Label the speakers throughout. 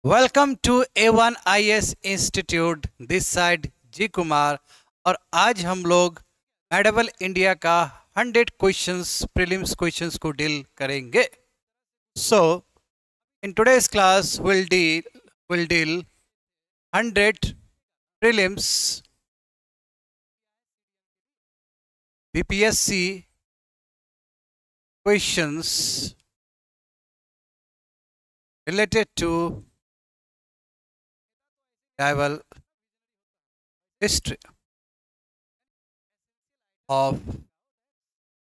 Speaker 1: Welcome to A1IS institute, this side G Kumar. और आज हम लोग एडेबल इंडिया का 100 क्वेश्चंस प्रीलिम्स क्वेश्चंस को डील करेंगे। So in today's class will deal 100 prelims BPSC questions related to tribal history of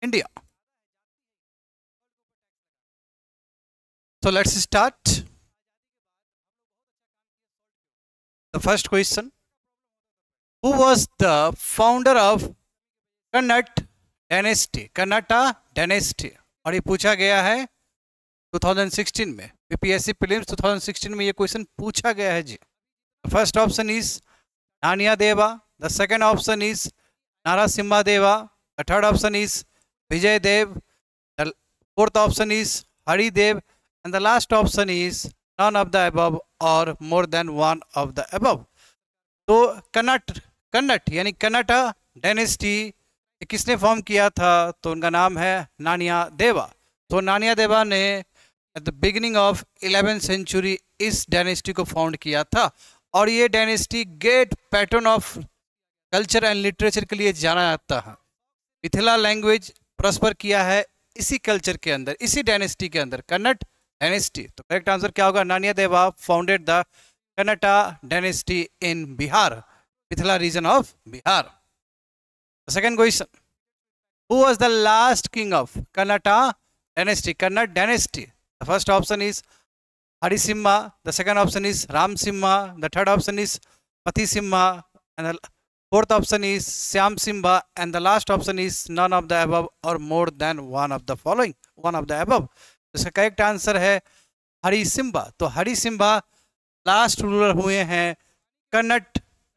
Speaker 1: India. So let's start. The first question: who was the founder of Kannada dynasty? Kannada dynasty, और ये पूछा गया है 2016 में, BPSC prelims 2016 में ये question पूछा गया है जी। First option is Nanya Deva, the second option is Narasimha Deva, the third option is Vijay Dev, the fourth option is Haridev, and the last option is none of the above or more than one of the above. तो कन्नट यानी कन्नटा dynasty किसने form किया था? तो उनका नाम है नानिया देवा। तो नानिया देवा ने at the beginning of 11th century इस डायनेस्टी को फाउंड किया था, और ये dynasty great pattern of culture and literature के लिए जाना जाता है। मिथिला लैंग्वेज प्रॉस्पर किया है इसी कल्चर के अंदर, इसी डायनेस्टी के अंदर, कन्नट डायनेस्टी। तो करेक्ट आंसर क्या होगा? Nanya Deva founded the Karnata dynasty in Bihar, Mithila region of Bihar. Second question: who was the last king of Kannada dynasty? Kannada dynasty. The first option is Harisimha, the second option is Ramsimha, the third option is Patisimha, and the fourth option is Syamsimha, and the last option is none of the above or more than one of the following, one of the above. इसका correct answer है हरिसिम्हा। तो हरिसिम्हा last ruler हुए हैं Kannada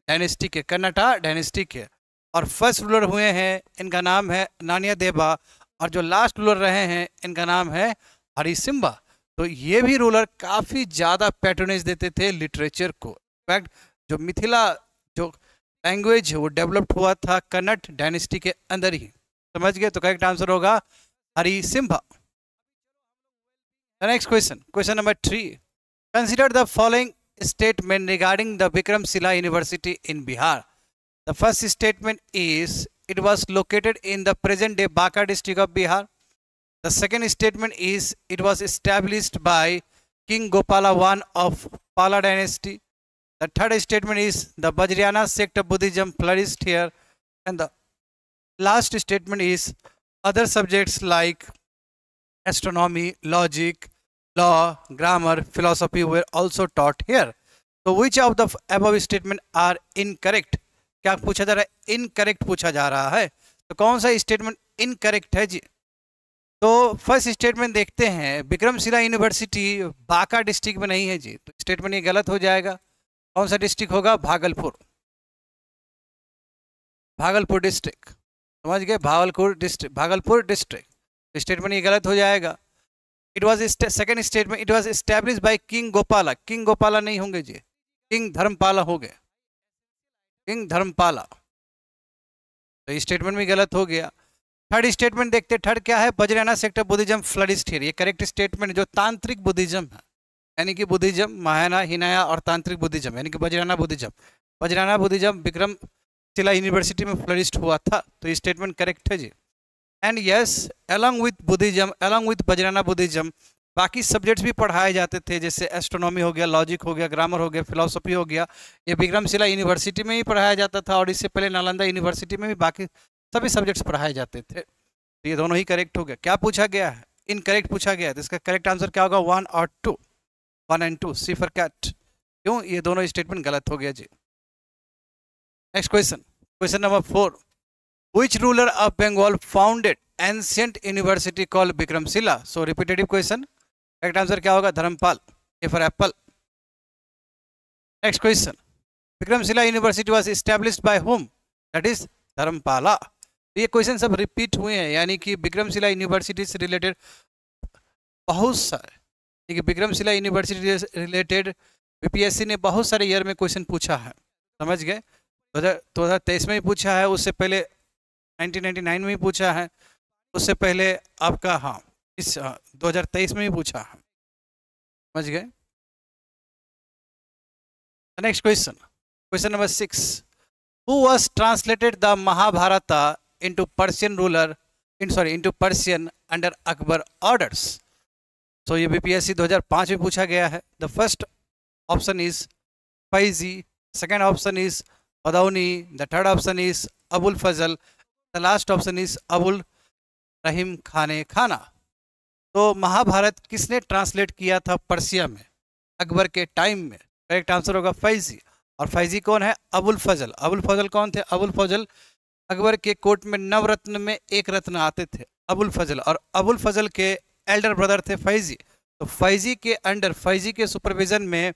Speaker 1: dynasty के, कन्नटा dynasty के, और first ruler हुए हैं, इनका नाम है नानिया देवा, और जो लास्ट रूलर रहे हैं इनका नाम है हरिसिम्हा। तो ये भी रूलर काफ़ी ज़्यादा पैट्रोनेज देते थे लिटरेचर को। इनफैक्ट जो मिथिला जो लैंग्वेज है वो डेवलप्ड हुआ था कन्नड़ डायनेस्टी के अंदर ही। समझ गए? तो करेक्ट आंसर होगा Harisimha. Next question, question number 3: consider the following statement regarding the Vikramshila university in Bihar. The first statement is it was located in the present day Baka district of Bihar. The second statement is it was established by King Gopala I of Pala dynasty. The third statement is the Vajrayana sect of Buddhism flourished here. And the last statement is other subjects like astronomy, logic, law, grammar, philosophy were also taught here. So which of the above statement are incorrect? क्या पूछा जा रहा है? Incorrect पूछा जा रहा है। तो कौन सा स्टेटमेंट इनकरेक्ट है जी? तो फर्स्ट स्टेटमेंट देखते हैं, विक्रमशिला यूनिवर्सिटी बांका डिस्ट्रिक्ट में नहीं है जी, तो स्टेटमेंट ये गलत हो जाएगा। कौन सा डिस्ट्रिक्ट होगा? भागलपुर, भागलपुर डिस्ट्रिक्ट। समझ गए? भागलपुर डिस्ट्रिक्ट। स्टेटमेंट ये गलत हो जाएगा। It was second statement, it was establish by king Gopala. King Gopala नहीं होंगे जी, किंग धर्मपाला हो गए, किंग धर्मपाला। तो स्टेटमेंट भी गलत हो गया। थर्ड स्टेटमेंट देखते, थर्ड क्या है? बजराना सेक्टर बुद्धिज्म फ्लरिश्ड हियर। ये करेक्ट स्टेटमेंट जो तांत्रिक बुद्धिज्म है, यानी कि बुद्धिज्म महायाना, हिनाया और तांत्रिक बुद्धिज्म यानी कि बजराना बुद्धिज्म विक्रमशिला यूनिवर्सिटी में फ्लरिश्ड हुआ था। तो ये स्टेटमेंट करेक्ट है जी। And yes, along with Buddhism, along with Vajrayana Buddhism बाकी सब्जेक्ट्स भी पढ़ाए जाते थे, जैसे एस्ट्रोनॉमी हो गया, लॉजिक हो गया, ग्रामर हो गया, फिलोसफी हो गया। ये विक्रमशिला यूनिवर्सिटी में ही पढ़ाया जाता था, और इससे पहले नालंदा यूनिवर्सिटी में भी बाकी सभी सब्जेक्ट्स पढ़ाए जाते थे। तो ये दोनों ही करेक्ट हो गया। क्या पूछा गया है? इनकरेक्ट पूछा गया है। तो इसका करेक्ट आंसर क्या होगा? 1 और 2, 1 and 2, सी फॉर कैट। क्यों? ये दोनों स्टेटमेंट गलत हो गया जी। Next question, question number 4: which ruler of Bengal founded ancient university called Vikramshila? So repetitive question, correct answer क्या होगा? Dharmapal, A for apple. Next question, Vikramshila university was established by whom? That is Dharmapala. ये क्वेश्चन सब रिपीट हुए हैं, यानी कि विक्रमशिला यूनिवर्सिटी से related बहुत सारे, विक्रमशिला यूनिवर्सिटी रिलेटेड बीपीएससी ने बहुत सारे ईयर में क्वेश्चन पूछा है, समझ गए। 2023 में भी पूछा है, उससे पहले 1999 में भी पूछा है, उससे पहले आपका हाँ इस 2023 में भी पूछा है, समझ गए। Next question, question number 6, who was translated the Mahabharata into Persian ruler into Persian under Akbar orders। So ये बीपीएससी 2005 में पूछा गया है। The first option is Faizi, second option is Badauni, the third option is Abul Fazl, the last option is Abul Rahim Khane Khana. तो महाभारत किसने translate किया था Persia में अकबर के टाइम में? करेक्ट आंसर होगा फैजी। और फैजी कौन है? अबुल फजल। अबुल फजल कौन थे? अबुल फजल अकबर के कोर्ट में नवरत्न में एक रत्न आते थे, अबुल फजल, और अबुल फजल के एल्डर ब्रदर थे फैजी। तो फैजी के अंडर, फैजी के सुपरविजन में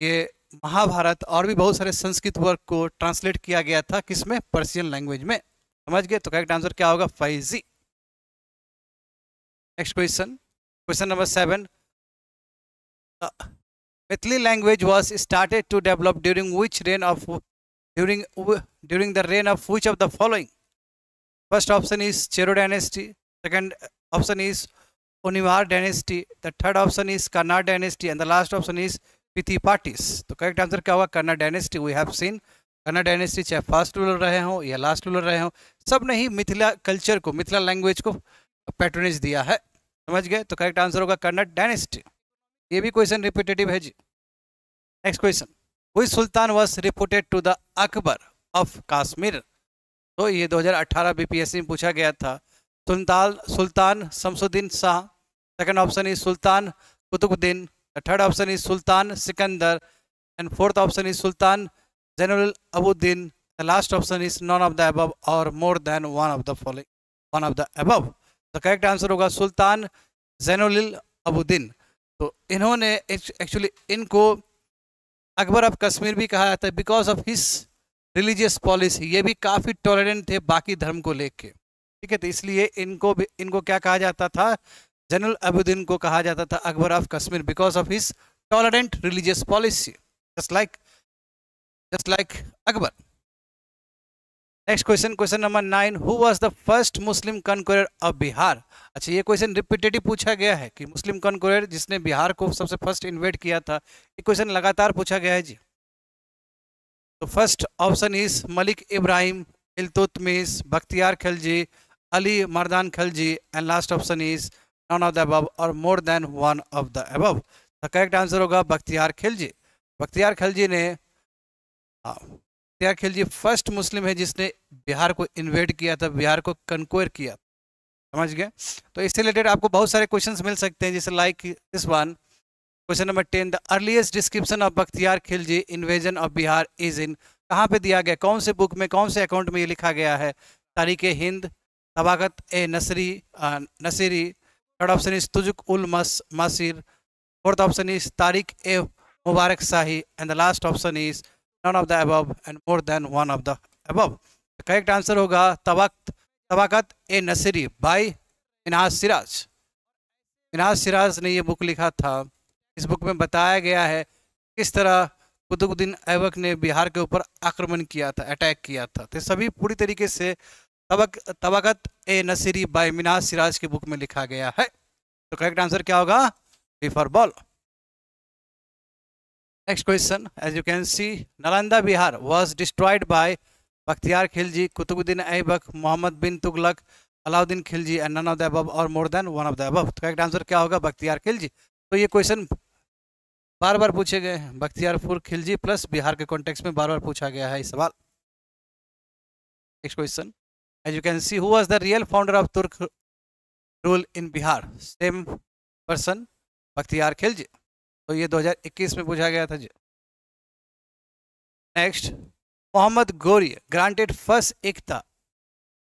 Speaker 1: ये महाभारत और भी बहुत सारे संस्कृत वर्क को ट्रांसलेट किया गया था, किसमें? पर्शियन लैंग्वेज में, समझ गए। तो करेक्ट आंसर क्या होगा? Faizi. Next question, question number 7, Mithili language was started to develop during which reign of during the reign of which of the following? First option is Chero dynasty, second option is Onimar dynasty, the third option is Kannada dynasty, and the last option is Pithipatis। तो correct answer क्या होगा? Kannada dynasty। We have seen Kannada dynasty चाहे first ruler रहे हो या last ruler रहे हो, सब ने ही मिथिला कल्चर को, मिथिला लैंग्वेज को पैट्रोनेज दिया है, समझ गए। तो करेक्ट आंसर होगा Kannada dynasty। ये भी क्वेश्चन रिपीटेटिव है जी। नेक्स्ट क्वेश्चन, Which सुल्तान was reported to the Akbar of Kashmir? तो ये 2018 बीपीएससी में पूछा गया था। सुल्तान Shamsuddin Shah, second option is सुल्तान कुतुबुद्दीन, थर्ड ऑप्शन इज सुल्तान Sikandar, and fourth option is सुल्तान Zainul Abidin, the last option is none of the above or more than one of the following, one of the above. तो करेक्ट आंसर होगा सुल्तान जैनुल अबुद्दीन। तो इन्होंने actually इनको Akbar of Kashmir भी कहा जाता है because of his religious policy. ये भी काफ़ी टॉलरेंट थे बाकी धर्म को लेके, ठीक है। तो इसलिए इनको क्या कहा जाता था? जैनुल अबुद्दीन को कहा जाता था Akbar of Kashmir because of his tolerant religious policy, just like Akbar. Next question, question number 9, who was the first Muslim conqueror of Bihar? अच्छा, ये क्वेश्चन रिपीटेटिव पूछा गया है कि मुस्लिम कॉन्करर जिसने बिहार को सबसे फर्स्ट इन्वेड किया था। ये क्वेश्चन लगातार पूछा गया है जी। तो first option is Malik Ibrahim, Iltutmish, Bakhtiyar Khilji, Ali Mardan Khilji, and last option is none of the above or more than one of the above. तो करेक्ट आंसर होगा बख्तियार खिलजी। बख्तियार खिलजी ने बख्तियार खिलजी फर्स्ट मुस्लिम है जिसने बिहार को इन्वेड किया था, बिहार को कन्क्वेयर किया, समझ गए। तो इससे रिलेटेड आपको बहुत सारे क्वेश्चंस मिल सकते हैं, जैसे like this one, question number 10, the earliest description of Bakhtiyar Khilji invasion of Bihar is in? कहाँ पे दिया गया? कौन से बुक में, कौन से अकाउंट में ये लिखा गया है? Tarikh Hind, Tabaqat i Nasiri, third option is Taj ul Maasir, fourth option is Tarikh i Mubarak Shahi, and the last option is none of the above and more than one of the above. Correct answer होगा तबाकत ए नसीरी बाय मिनहाज सिराज। मिनहाज सिराज ने ये बुक लिखा था। इस बुक में बताया गया है किस तरह कुतुबुद्दीन ऐबक ने बिहार के ऊपर आक्रमण किया था, अटैक किया था। तो सभी पूरी तरीके से तबाकत ए नसीरी बाय मिनहाज सिराज के बुक में लिखा गया है। तो करेक्ट आंसर क्या होगा? B for ball. Next question, as you can see, Nalanda Vihar was destroyed by Bakhtiyar Khilji, Qutbuddin Aibak, Muhammad bin Tughlaq, Alauddin Khilji, and none of the above or more than one of the above. तो करेक्ट आंसर क्या होगा? बख्तियार खिलजी। तो ये क्वेश्चन बार बार पूछे गए हैं, बख्तियारपुर खिलजी प्लस बिहार के कॉन्टेक्स्ट में बार बार पूछा गया है ये सवाल। Next question, as you can see, who was the real founder of Turk rule in Bihar? Same person, Bakhtiyar Khilji. तो ये 2021 में पूछा गया था जी। Next, Muhammad Ghori granted first iqta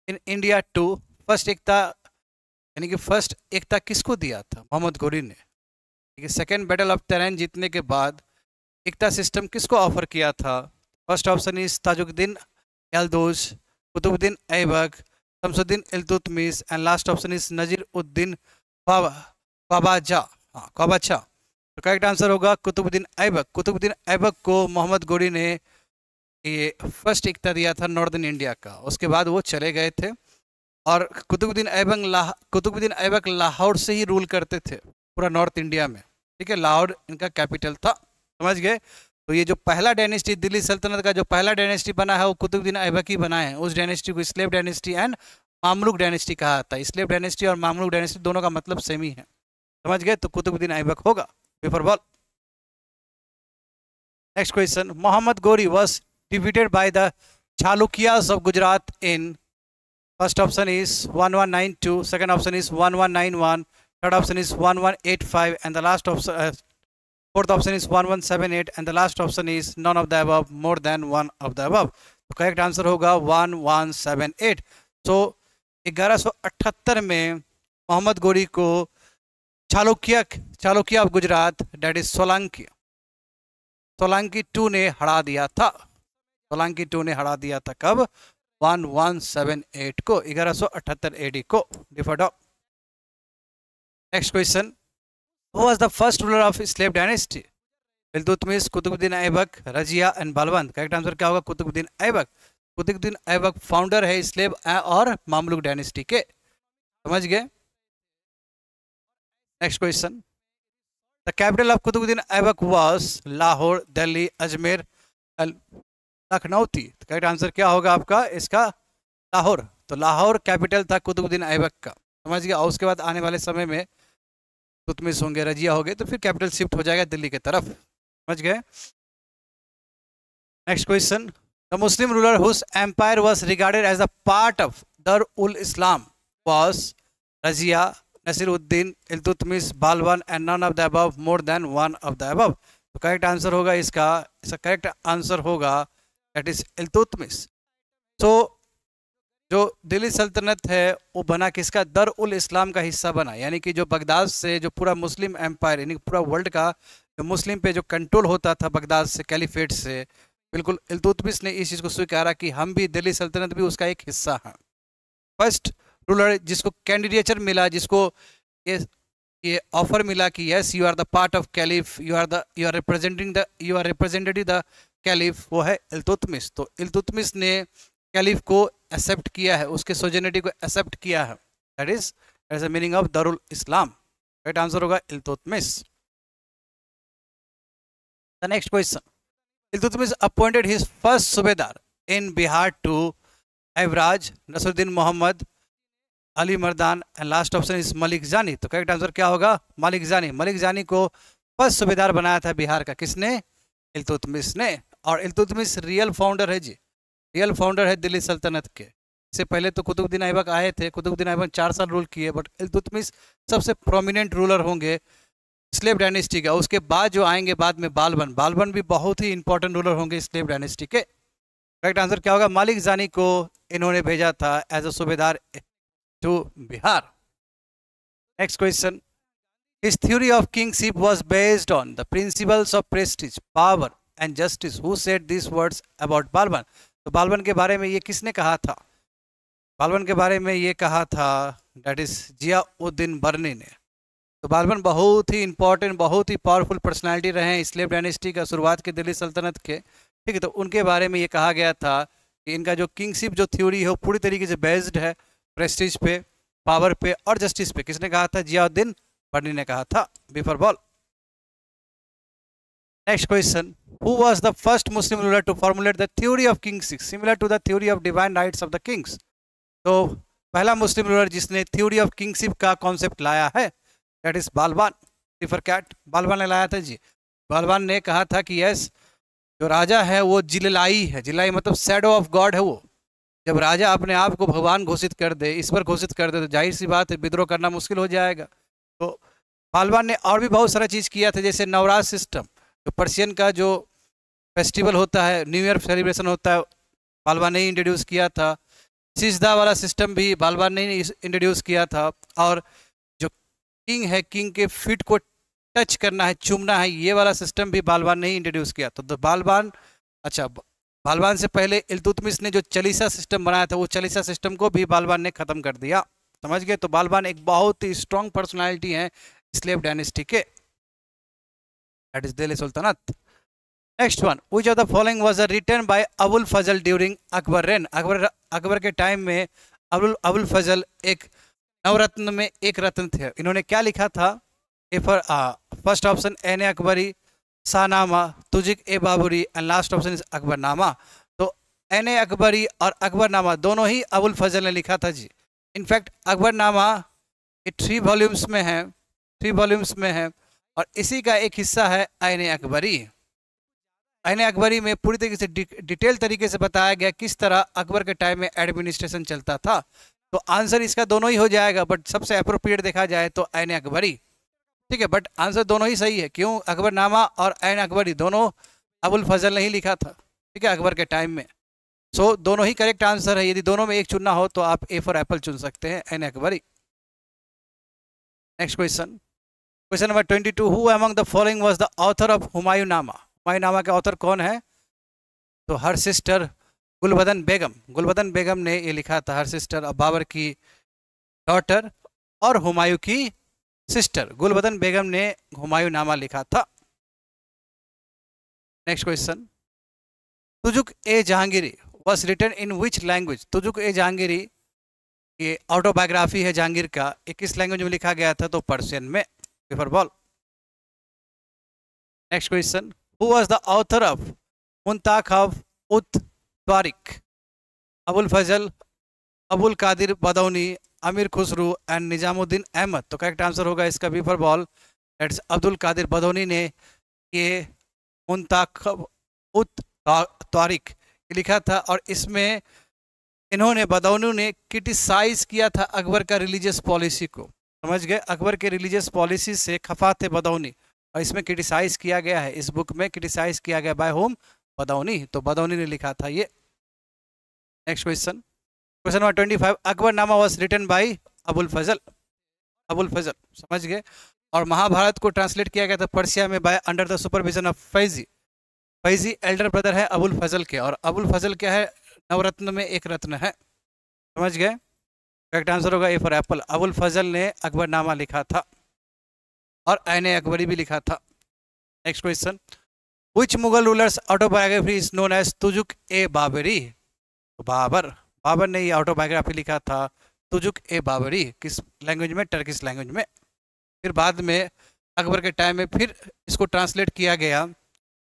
Speaker 1: in India to? First iqta यानी कि फर्स्ट एकता किसको दिया था? मोहम्मद गोरी ने। सेकेंड बैटल ऑफ टेरैन जीतने के बाद एकता सिस्टम किसको ऑफर किया था? First option is Tajuddin Yalduz, Qutubuddin Aibak, Shamsuddin Iltutmish, and last option is Nasir uddin Qabacha. तो करेक्ट आंसर होगा कुतुबुद्दीन ऐबक। कुतुबुद्दीन ऐबक को मोहम्मद गोरी ने ये फर्स्ट इख्ता दिया था नॉर्दर्न इंडिया का, उसके बाद वो चले गए थे। और कुतुबुद्दीन ऐबक लाहौर से ही रूल करते थे पूरा नॉर्थ इंडिया में, ठीक है, लाहौर इनका कैपिटल था, समझ गए। तो ये जो पहला डायनेस्टी दिल्ली सल्तनत का जो पहला डायनेस्टी बना है वो कुतुबुद्दीन ऐबक ही बना है। उस डायनेस्टी को slave dynasty and Mamluk dynasty कहा जाता है। स्लेव डायनेस्टी और मामलुक डायनेस्टी दोनों का मतलब सेम ही है, समझ गए। तो कुतुबुद्दीन ऐबक होगा। Paper ball. Next question, Mohammad Ghori was defeated by the Chalukyas of Gujarat in, first option is 1192, second option is 1191, third option is 1185 and the last option, fourth option is 1178 and the last option is none of the above, more than one of the above। तो correct answer होगा 1178। So 1178 में मोहम्मद गोरी को Chalukya of Gujarat that is Solanki 2 ने हरा दिया था। सोलंकी 2 ने हरा दिया था कब? 1178 को, 1178 एडी को। D for. Next question, Who was the first ruler of slave dynasty? Iltutmish, Qutubuddin Aibak, Razia and Balban. Correct answer क्या होगा? कुतुबुद्दीन ऐबक। कुतुबुद्दीन ऐबक फाउंडर है स्लेव और मामलुक डायनेस्टी के, समझ गए। Next question, the capital of Qutubuddin Aibak was Lahore, Delhi, Ajmer, Lucknow थी। करेक्ट आंसर क्या होगा आपका इसका? लाहौर। तो लाहौर कैपिटल था कुतुबुद्दीन ऐबक का, समझ गया। और उसके बाद आने वाले समय में तुतमिश होंगे, रजिया हो गए, तो फिर कैपिटल शिफ्ट हो जाएगा दिल्ली की तरफ, समझ गए। Next question, the Muslim ruler whose empire was regarded as the part of Dar ul Islam was Razia, Nasiruddin, Iltutmish, Balban and none of the above, more than one of the above. तो करेक्ट आंसर होगा इसका करेक्ट आंसर होगा दैट इज इल्तुतमिश। तो जो दिल्ली सल्तनत है वो बना किसका? दर उल इस्लाम का हिस्सा बना, यानी कि जो बगदाद से जो पूरा मुस्लिम एम्पायर यानी पूरा वर्ल्ड का जो मुस्लिम पे जो कंट्रोल होता था बगदाद से, कैलिफेट से, बिल्कुल इल्तुतमिश ने इस चीज़ को स्वीकारा कि हम भी दिल्ली सल्तनत भी उसका एक हिस्सा हैं। फर्स्ट रूलर जिसको कैंडिडेचर मिला, जिसको ये ऑफर मिला कि yes you are the part of caliph, you are representative the caliph, वो है इल्तुतमिश। तो इल्तुतमिश ने कैलिफ को एक्सेप्ट किया है, उसके सोजेनिटी को एक्सेप्ट किया है, that is the meaning of Darul Islam. Right answer होगा Iltutmish. The next question, Iltutmish appointed his first subedar in Bihar to Iwaz, Nasiruddin Mohammad, Ali Mardan and last option is Malik Jani. तो करेक्ट आंसर क्या होगा? मलिक जानी। मलिक जानी को फर्स्ट सूबेदार बनाया था बिहार का, किसने? इल्तुतमिश ने। और इल्तुतमिश रियल फाउंडर है जी, रियल फाउंडर है दिल्ली सल्तनत के। इससे पहले तो कुतुबुद्दीन ऐबक आए थे, कुतुबुद्दीन ऐबक 4 साल रूल किए, बट इल्तुतमिश सबसे प्रोमिनेंट रूलर होंगे स्लेव डायनेस्टी का। उसके बाद जो आएंगे बाद में बालबन भी बहुत ही इंपॉर्टेंट रूलर होंगे स्लेव डायनेस्टी के। करेक्ट आंसर क्या होगा? मालिक जानी को इन्होंने भेजा था as a subedar to Bihar. Next question, his theory of kingship was based on the principles of prestige, power and justice. Who said this words about Balban? तो बालबन के बारे में ये किसने कहा था? बालबन के बारे में ये कहा था दैट इज जियाउद्दीन बर्नी ने। तो बालबन बहुत ही इंपॉर्टेंट, बहुत ही पावरफुल पर्सनालिटी रहे हैं स्लेव डायनेस्टी का, शुरुआत के दिल्ली सल्तनत के, ठीक है। तो उनके बारे में ये कहा गया था कि इनका जो किंगशिप जो थ्योरी है वो पूरी तरीके से बेस्ड है प्रेस्टीज पे, पावर पे और जस्टिस पे। किसने कहा था? जियाउद्दीन बर्नी ने कहा था। Before ball. Next question, who was the first Muslim ruler to formulate the theory of kingship similar to the theory of divine rights of the kings? तो पहला मुस्लिम रूलर जिसने थ्योरी ऑफ किंगशिप का concept लाया है that is Balban. D for cat Balban ने लाया था जी। बालबन ने कहा था कि यस जो राजा है वो जिलाई है, जिलाई मतलब शैडो ऑफ गॉड है। वो जब राजा अपने आप को भगवान घोषित कर दे, ईश्वर घोषित कर दे, तो जाहिर सी बात है विद्रोह करना मुश्किल हो जाएगा। तो बालबन ने और भी बहुत सारा चीज़ किया था, जैसे नवराज सिस्टम, जो पर्शियन का जो फेस्टिवल होता है, न्यू ईयर सेलिब्रेशन होता है, बालबन ने इंट्रोड्यूस किया था। सिजदा वाला सिस्टम भी बालबन ने इंट्रोड्यूस किया था। और जो किंग है, किंग के फीट को टच करना है, चूमना है, ये वाला सिस्टम भी बालबन ने ही इंट्रोड्यूस किया। तो बालबन बालबन से पहले इल्तुतमिश ने जो चालीसा सिस्टम बनाया था वो चालीसा सिस्टम को भी बालबन ने ख़त्म कर दिया, समझ गए। तो बालबन एक बहुत ही स्ट्रॉन्ग पर्सनैलिटी है स्लेव डायनेस्टी के। That is Delhi Sultanat. Next one, which of the following was written by Abul Fazal during Akbar reign. Akbar के टाइम में अबुल फजल एक नवरत्न में एक रत्न थे, इन्होंने क्या लिखा था? First option Ain Akbari, Shahnama, Tuzuk e Baburi and last option is Akbarnama. तो एन अकबरी और अकबरनामा दोनों ही अबुल फजल ने लिखा था जी। इनफैक्ट अकबरनामा ये 3 वॉल्यूम्स में है, 3 वॉल्यूम्स में है, और इसी का एक हिस्सा है आईन अकबरी। आईन अकबरी में पूरी तरीके से डिटेल तरीके से बताया गया किस तरह अकबर के टाइम में एडमिनिस्ट्रेशन चलता था। तो आंसर इसका दोनों ही हो जाएगा, बट सबसे अप्रोप्रिएट देखा जाए तो आईन अकबरी, ठीक है। बट आंसर दोनों ही सही है, क्यों? अकबरनामा और आईन अकबरी दोनों अबुल फजल ने ही लिखा था, ठीक है, अकबर के टाइम में। सो दोनों ही करेक्ट आंसर है। यदि दोनों में एक चुनना हो तो आप ए फॉर एप्पल चुन सकते हैं, Ain Akbari. Next question, question number 22, who among the following was the author of Humayunnama. Humayunnama के ऑथर कौन है? तो हर सिस्टर गुलबदन बेगम, गुलबदन बेगम ने ये लिखा था, हर सिस्टर और बाबर की डॉटर और हुमायूं की सिस्टर गुलबदन बेगम ने हुमायूंनामा लिखा था। Next question, Tuzuk e Jahangiri was written in which language. Tuzuk e Jahangiri ये ऑटोबायोग्राफी है जहांगीर का, ये किस लैंग्वेज में लिखा गया था? तो पर्शियन में। Paper ball. Next question, who was the author of Muntakhab ut Tawarikh. Abul Fazal, Abul Qadir बदौनी, अमीर खुसरू एंड निजामुद्दीन अहमद। तो करेक्ट आंसर होगा इसका B for ball, that's Abdul Qadir Badauni ने ये मुंताखब उत तारिक लिखा था, और इसमें इन्होंने, बदौनी ने क्रिटिसाइज किया था अकबर का रिलीजियस पॉलिसी को। समझ गए? अकबर के रिलीजियस पॉलिसी से खफा थे बदौनी, और इसमें क्रिटिसाइज किया गया है, इस बुक में क्रिटिसाइज किया गया बाय होम? बदौनी। तो बदौनी ने लिखा था ये। Next question, question number 25, Akbarnama was written by Abul Fazal. Abul Fazal, समझ गए? और महाभारत को ट्रांसलेट किया गया था पर्शिया में by under the supervision of Faizi. Faizi Elder brother है अबुल फजल के, और अबुल फजल क्या है? नवरत्न में एक रत्न है। समझ गए? करेक्ट आंसर होगा ए फॉर एप्पल। अबुल फजल ने अकबरनामा लिखा था और आईन अकबरी भी लिखा था। Next question, which Mughal rulers autobiography is known as Tuzuk e Baburi. तो बाबर ने ये ऑटोबायोग्राफी लिखा था, तुजुक ए बाबरी। किस लैंग्वेज में? टर्किश लैंग्वेज में। फिर बाद में अकबर के टाइम में फिर इसको ट्रांसलेट किया गया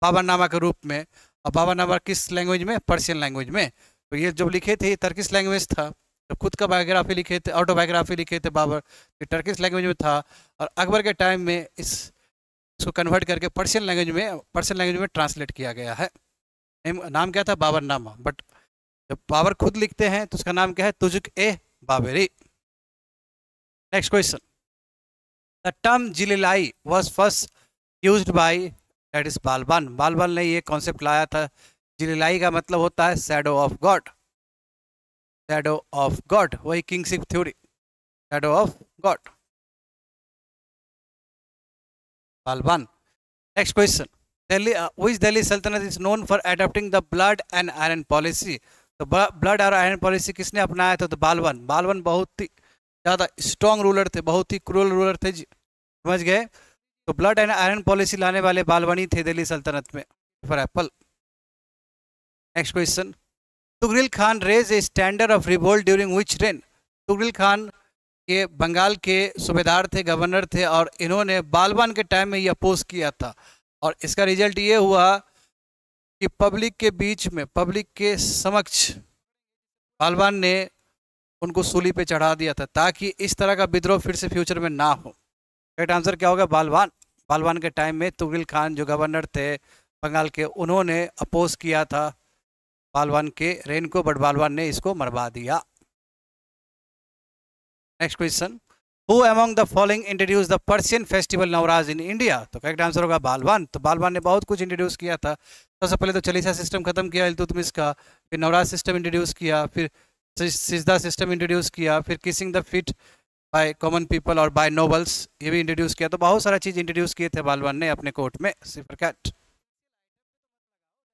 Speaker 1: बाबरनामा के रूप में, और बाबरनामा किस लैंग्वेज में? पर्शियन लैंग्वेज में। तो ये जब लिखे थे ये टर्किश लैंग्वेज था, तो खुद का बायोग्राफी लिखे थे, ऑटोबायोग्राफी लिखे थे बाबर, ये टर्किश लैंग्वेज में था, और अकबर के टाइम में इसको कन्वर्ट करके पर्शियन लैंग्वेज में ट्रांसलेट किया गया है। नाम क्या था? बाबरनामा। बट जब बाबर खुद लिखते हैं तो उसका नाम क्या है? Tuzuk e Baburi. Next question, the term Zillilahi was first used by, that is Balban. Balban ने ये कॉन्सेप्ट लाया था। जिलिलाई का मतलब होता है shadow of God, shadow of God, वही kingship theory, shadow of God, Balban. Next question, Delhi which Delhi Sultanat is known for adopting the blood and iron policy. तो ब्लड और आयरन पॉलिसी किसने अपनाया था? तो बालबान। बालबान बहुत ही ज़्यादा स्ट्रॉन्ग रूलर थे, बहुत ही क्रूअल रूलर थे जी। समझ गए? तो ब्लड एंड आयरन पॉलिसी लाने वाले बालबानी थे दिल्ली सल्तनत में, for apple. Next question, Tughril Khan raise a standard of revolt during which reign. Tughril Khan ये बंगाल के सूबेदार थे, गवर्नर थे, और इन्होंने बालबान के टाइम में ये अपोज किया था, और इसका रिजल्ट ये हुआ कि पब्लिक के बीच में, पब्लिक के समक्ष बालबान ने उनको सूली पे चढ़ा दिया था, ताकि इस तरह का विद्रोह फिर से फ्यूचर में ना हो। करेक्ट आंसर क्या होगा? बालबान। बालबान के टाइम में तुगरिल खान जो गवर्नर थे बंगाल के, उन्होंने अपोज किया था बालबान के रेन को, बट बालबान ने इसको मरवा दिया। Next question, who among the following introduce the Persian festival Navraj in India. तो करेक्ट आंसर होगा बालबान। तो बालबान ने बहुत कुछ इंट्रोड्यूस किया था। सबसे पहले तो चालीसा सिस्टम खत्म किया इल्तुतमिश का, फिर नवराज सिस्टम इंट्रोड्यूस किया, फिर सिजदा सिस्टम इंट्रोड्यूस किया, फिर kissing the feet by common people और बाय नोबल्स ये भी इंट्रोड्यूस किया। तो बहुत सारा चीज़ इंट्रोड्यूस किए थे बालबान ने अपने कोर्ट में। C for cat.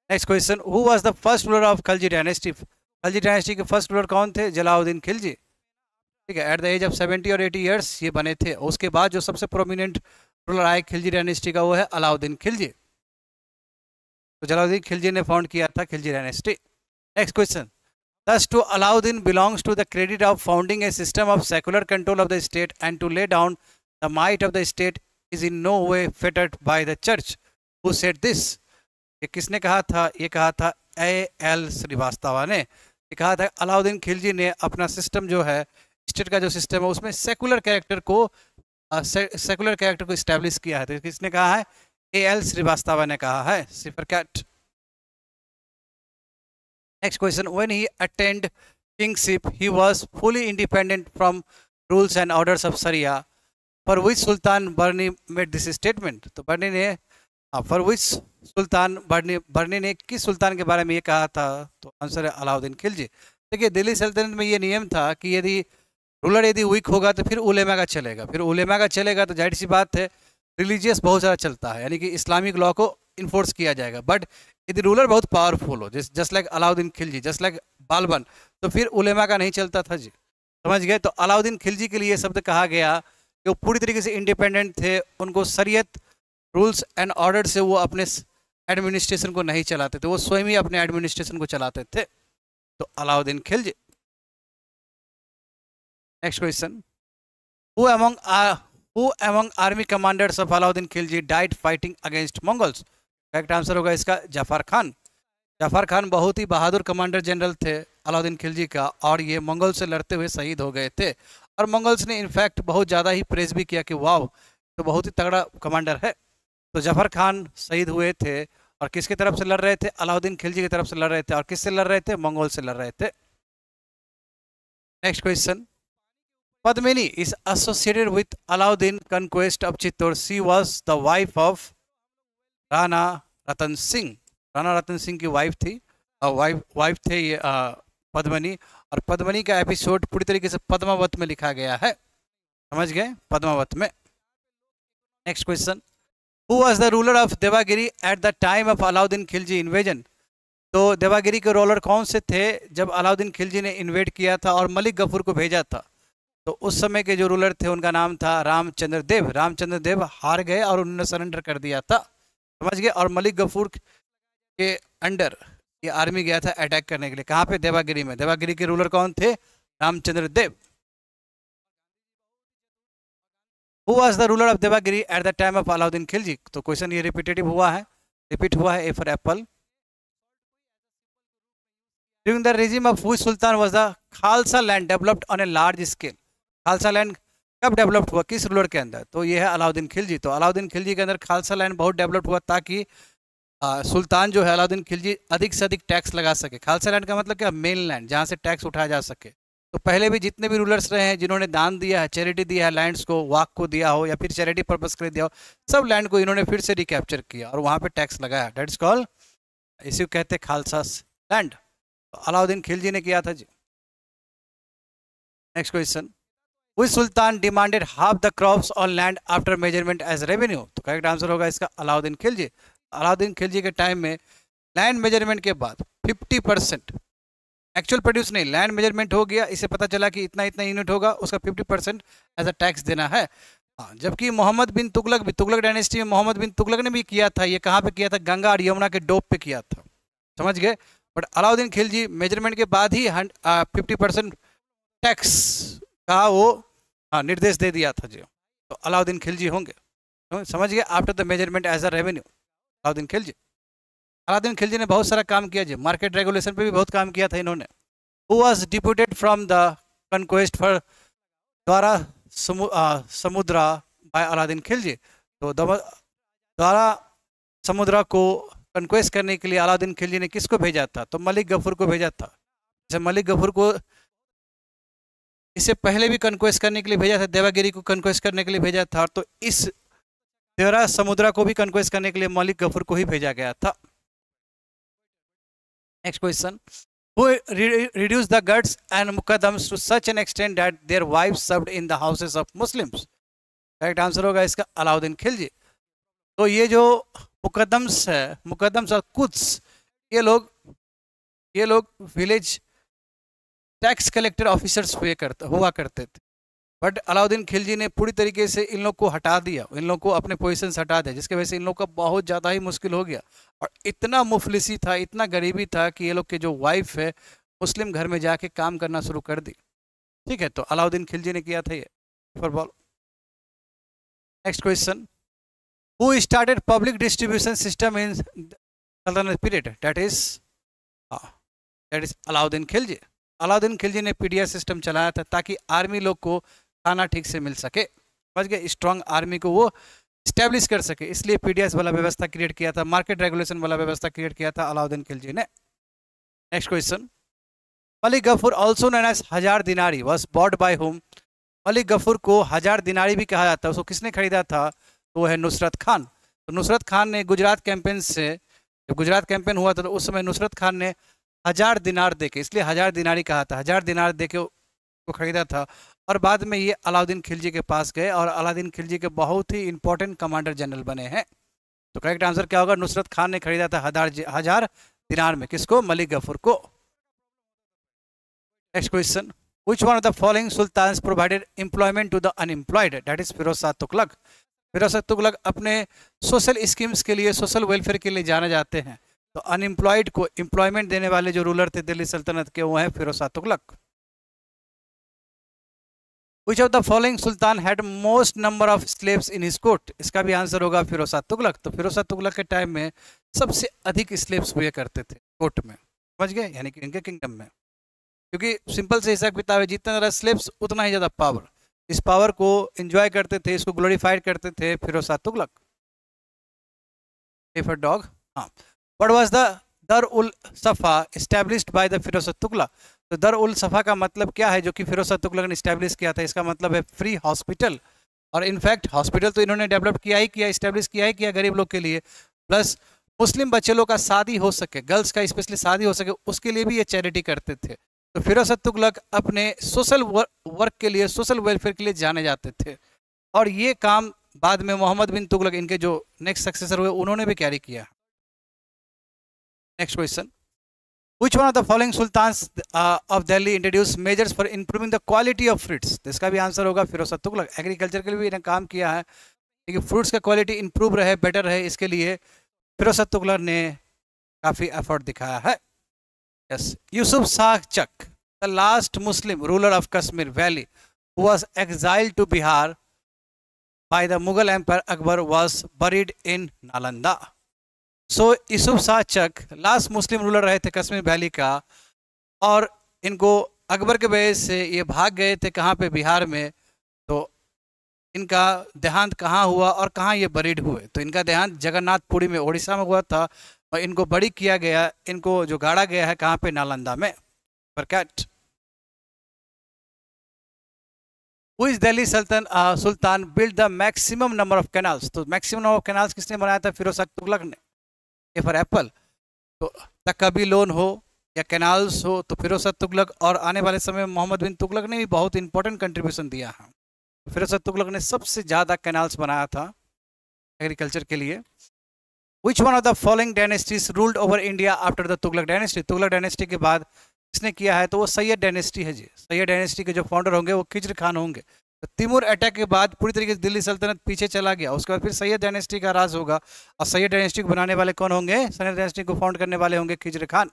Speaker 1: Next question, who was the first ruler of Khalji dynasty. Khalji dynasty के फर्स्ट रूलर कौन थे? जलाउद्दीन खिलजी। ठीक है, एट द एज ऑफ 70 और 80 ईयर्स ये बने थे। उसके बाद जो सबसे प्रोमिनेंट रूलर आए खिलजी डायनेस्टी का, वो है अलाउद्दीन खिलजी। तो जलालुद्दीन खिलजी ने फाउंड किया था Khilji dynasty. Next question, thus to Alauddin belongs to the credit of founding a system of secular control of the state and to lay down the might of the state is in no way fettered by the church. Who said this? ये किसने कहा था? ये कहा था A.L. Srivastava ने। ये कहा था अलाउद्दीन खिलजी ने अपना सिस्टम जो है, स्टेट का जो सिस्टम है, उसमें सेकुलर कैरेक्टर को इस्टेब्लिश किया है। तो किसने कहा है? A.L. श्रीवास्तव ने कहा है। सिफर cat. Next question, when he attained kingship, he was fully independent from rules and orders of Sharia. For which Sultan Barni made this statement? तो बर्नी ने for which सुल्तान बर्नी ने किस सुल्तान के बारे में ये कहा था? तो आंसर है अलाउद्दीन खिलजी। देखिए, दिल्ली सल्तनत में ये नियम था कि यदि रूलर यदि वीक होगा तो फिर उलेमा का चलेगा, फिर उलेमा का चलेगा तो जाहिर सी बात है रिलीजियस बहुत सारा चलता है, यानी कि इस्लामिक लॉ को इन्फोर्स किया जाएगा। बट यदि रूलर बहुत पावरफुल हो, just like Alauddin Khilji, just like Balban, तो फिर उलेमा का नहीं चलता था जी। समझ गए? तो अलाउद्दीन खिलजी के लिए ये शब्द कहा गया कि वो पूरी तरीके से इंडिपेंडेंट थे, उनको शरीयत रूल्स एंड ऑर्डर से वो अपने एडमिनिस्ट्रेशन को नहीं चलाते थे, वो स्वयं ही अपने एडमिनिस्ट्रेशन को चलाते थे। तो Alauddin Khilji. Next question, who among army commanders of Alauddin Khilji died fighting against Mongols? Correct answer होगा इसका जाफर खान। जाफर खान बहुत ही बहादुर कमांडर जनरल थे अलाउद्दीन खिलजी का, और ये मंगोल से लड़ते हुए शहीद हो गए थे। और मंगोल्स ने इनफैक्ट बहुत ज़्यादा ही प्रेज भी किया कि वाह, तो बहुत ही तगड़ा कमांडर है। तो जाफर खान शहीद हुए थे, और किसकी तरफ से लड़ रहे थे? अलाउद्दीन खिलजी की तरफ से लड़ रहे थे। और किससे लड़ रहे थे? मंगोल से लड़ रहे थे। Next question, Padmini is associated with Alauddin conquest of Chittor. She was the wife of Rana Ratan Singh. Rana Ratan Singh की वाइफ थी, वाइफ थे ये पद्मनी। और पद्मनी का एपिसोड पूरी तरीके से पद्मावत में लिखा गया है। समझ गए? पद्मावत में। Next question, who was the ruler of Devagiri at the time of Alauddin Khilji invasion? तो देवागिरी के रूलर कौन से थे जब अलाउद्दीन खिलजी ने इन्वेड किया था और मलिक गफूर को भेजा था? तो उस समय के जो रूलर थे उनका नाम था रामचंद्र देव। रामचंद्र देव हार गए और उन्होंने सरेंडर कर दिया था। समझ गए? और मलिक गफूर के अंडर ये आर्मी गया था अटैक करने के लिए। कहाँ पे? देवागिरी में। देवागिरी के रूलर कौन थे? Ramchandra Dev. Who was the ruler of Devagiri at the time of Alauddin Khilji? तो क्वेश्चन ये रिपीट हुआ है। A for apple. During the regime of which Sultan was the khalsa land developed on a large scale? Khalsa land कब डेवलप्ड हुआ? किस ruler के अंदर? तो ये है अलाउद्दीन खिलजी। तो अलाउद्दीन खिलजी के अंदर खालसा लैंड बहुत डेवलप्ड हुआ ताकि सुल्तान जो है अलाउद्दीन खिलजी अधिक से अधिक टैक्स लगा सके। खालसा लैंड का मतलब क्या? मेन लैंड, जहाँ से टैक्स उठाया जा सके। तो पहले भी जितने भी रूलर्स रहे हैं जिन्होंने दान दिया है, चैरिटी दिया है, लैंड्स को, वाक को दिया हो या फिर चैरिटी पर्पस के लिए दिया हो, सब लैंड को इन्होंने फिर से रिकैप्चर किया और वहाँ पर टैक्स लगाया। डेट इज कॉल्ड, इसी को कहते हैं खालसा लैंड। तो अलाउद्दीन खिलजी ने किया था जी। Next question, which sultan demanded half the crops on land after measurement as revenue? तो करेक्ट आंसर होगा इसका अलाउद्दीन खिलजी। अलाउद्दीन खिलजी के टाइम में लैंड मेजरमेंट के बाद 50% एक्चुअल प्रोड्यूस नहीं, लैंड मेजरमेंट हो गया, इसे पता चला कि इतना इतना यूनिट होगा, उसका 50% एज अ टैक्स देना है। हाँ, जबकि मोहम्मद बिन तुगलक भी, तुगलक डायनेस्टी में मोहम्मद बिन तुगलक ने भी किया था। ये कहाँ पे किया था? गंगा और यमुना के डोब पे किया था। समझ गए? बट अलाउद्दीन खिलजी मेजरमेंट के बाद ही 50% टैक्स का वो निर्देश दे दिया था जी। तो अलाउद्दीन खिलजी होंगे। तो समझ गए? After the measurement as a revenue, Alauddin Khilji. Alauddin Khilji ने बहुत सारा काम किया जी, मार्केट रेगुलेशन पे भी बहुत काम किया था इन्होंने। Who was deputed from the conquest for Dwarasamudra bye Alauddin Khilji? तो द्वारा समुद्रा को कन्क्वेस्ट करने के लिए अलाउद्दीन खिलजी ने किसको भेजा था? तो मलिक गफूर को भेजा था। जैसे मलिक गफूर को इससे पहले भी कन्क्वेस्ट करने के लिए भेजा था, देवागिरी को कन्क्वेस्ट करने के लिए भेजा था, तो इस द्वारा समुद्रा को भी कन्क्वेस्ट करने के लिए मलिक गफूर को ही भेजा गया था। Next question, who reduced the khuts and muqaddams to such an extent that their wifes served in the houses of Muslims? Correct answer होगा इसका अलाउद्दीन खिलजी। तो ये जो मुकदम्स है, मुकदम्स और कुद्स, ये लोग विलेज टैक्स कलेक्टर ऑफिसर्स हुआ करते थे। बट अलाउद्दीन खिलजी ने पूरी तरीके से इन लोग को हटा दिया, इन लोग को अपने पोजीशन से हटा दिया, जिसकी वजह से इन लोग का बहुत ज़्यादा ही मुश्किल हो गया। और इतना मुफलिसी था, इतना गरीबी था कि ये लोग के जो वाइफ है मुस्लिम घर में जाके काम करना शुरू कर दी। ठीक है, तो अलाउद्दीन खिलजी ने किया था ये। Football. Next question, who started public distribution system in Sultanat period? That is Alauddin Khilji. Alauddin Khilji ने पीडीएस सिस्टम चलाया था ताकि आर्मी लोग को खाना ठीक से मिल सके, समझ गए, स्ट्रॉन्ग आर्मी को वो स्टैब्लिश कर सके, इसलिए पीडीएस वाला व्यवस्था क्रिएट किया था, मार्केट रेगुलेशन वाला व्यवस्था क्रिएट किया था अलाउद्दीन खिलजी ने। Next question, Malik Gafur also known as Hazar Dinari was bought by whom? Malik Gafur को हजार दिनारी भी कहा जाता है, उसको किसने खरीदा था? तो वो है नुसरत खान। तो नुसरत खान ने गुजरात कैंपेन से, जब गुजरात कैंपेन हुआ था तो उस समय नुसरत खान ने 1000 दिनार देके, इसलिए 1000 दिनारी कहा था, 1000 दिनार देके को खरीदा था। और बाद में ये अलाउद्दीन खिलजी के पास गए और अलाउद्दीन खिलजी के बहुत ही इंपॉर्टेंट कमांडर जनरल बने हैं। तो करेक्ट आंसर क्या होगा? नुसरत खान ने खरीदा था 1000 दिनार में। किसको? मलिक गफूर को। Next question, which one of the following sultans provided employment to the unemployed? That is Firoz Shah Tughlaq. Firoz Shah Tughlaq अपने सोशल स्कीम्स के लिए, सोशल वेलफेयर के लिए जाने जाते हैं। तो अनएम्प्लॉयड को एम्प्लॉयमेंट देने वाले जो रूलर थे दिल्ली सल्तनत के, वो हैं Firoz Shah Tughlaq. Which of the following Sultan had most number of slaves in his court? इसका भी आंसर होगा फिरोज शाह तुगलक। तो फिरोज शाह तुगलक के टाइम में सबसे अधिक स्लेव्स हुए करते थे कोर्ट में, समझ गए, यानी कि इनके किंगडम में। क्योंकि सिंपल से हिसाब किताब है, जितना ज़्यादा स्लेव्स उतना ही ज़्यादा पावर। इस पावर को एंजॉय करते थे, इसको ग्लोरीफाइड करते थे फिरोज शाह तुगलक। For dog. हाँ, what was the Dar ul Shafa established by the Firoz Shah Tughlaq? तो दर उल सफ़ा का मतलब क्या है जो कि फिरोज शाह तुगलक ने इस्टेब्लिश किया था? इसका मतलब है फ्री हॉस्पिटल। और इनफैक्ट हॉस्पिटल तो इन्होंने डेवलप किया ही किया, इस्टेब्लिश किया ही किया गरीब लोग के लिए, प्लस मुस्लिम बच्चे लोग का शादी हो सके, गर्ल्स का स्पेशली शादी हो सके, उसके लिए भी ये चैरिटी करते थे। तो फिरोज शाह तुगलक अपने सोशल वर्क के लिए, सोशल वेलफेयर के लिए जाने जाते थे। और ये काम बाद में मोहम्मद बिन तुगलक, इनके जो नेक्स्ट सक्सेसर हुए, उन्होंने भी कैरी किया। Next question, Which one of the following sultans of Delhi introduced measures for improving the quality of fruits? तो इसका भी आंसर होगा फिरोज शाह तुगलक। एग्रीकल्चर के लिए भी इन्हें काम किया है, लेकिन फ्रूट्स का क्वालिटी इंप्रूव रहे, बेटर रहे, इसके लिए फिरोज शाह तुगलक ने काफ़ी एफर्ट दिखाया है। Yes, Yusuf Shah Chak, the last Muslim ruler of Kashmir valley who was exiled to Bihar by the Mughal Emperor Akbar was buried in Nalanda. So Yusuf Shah Chak last Muslim ruler रहे थे कश्मीर वैली का, और इनको अकबर के वजह से ये भाग गए थे कहाँ पे? बिहार में। तो इनका देहांत कहाँ हुआ और कहाँ ये बरीड हुए? तो इनका देहांत जगन्नाथपुरी में, उड़ीसा में हुआ था, और इनको बड़ी किया गया, इनको जो गाड़ा गया है कहाँ पे? नालंदा में। बरकत। Who is Delhi Sultan build the maximum number of canals? तो मैक्सिमम नंबर ऑफ कैनाल्स किसने बनाया था? फिरोज शाह तुगलक ने। ए फॉर एप्पल। तो तकबी लोन हो या कैनाल्स हो, तो फिरोज शाह तुगलक, और आने वाले समय में मोहम्मद बिन तुगलक ने भी बहुत इंपॉर्टेंट कंट्रीब्यूशन दिया है। फिरोज शाह तुगलक ने सबसे ज़्यादा कैनाल्स बनाया था एग्रीकल्चर के लिए। Which one of the following dynasties ruled over India after the Tughlaq dynasty? Tughlaq dynasty के बाद किसने किया है? तो वो सैयद डायनेस्टी है जी। सैयद डायनेस्टी के जो फाउंडर होंगे वो खिज्र खान होंगे। तो तिमूर अटैक के बाद पूरी तरीके से दिल्ली सल्तनत पीछे चला गया, उसके बाद फिर सैयद डायनेस्टी का राज होगा। और सैयद डायनेस्टी को बनाने वाले कौन होंगे? सैयद डायनेस्टी को फाउंड करने वाले होंगे Khizr Khan.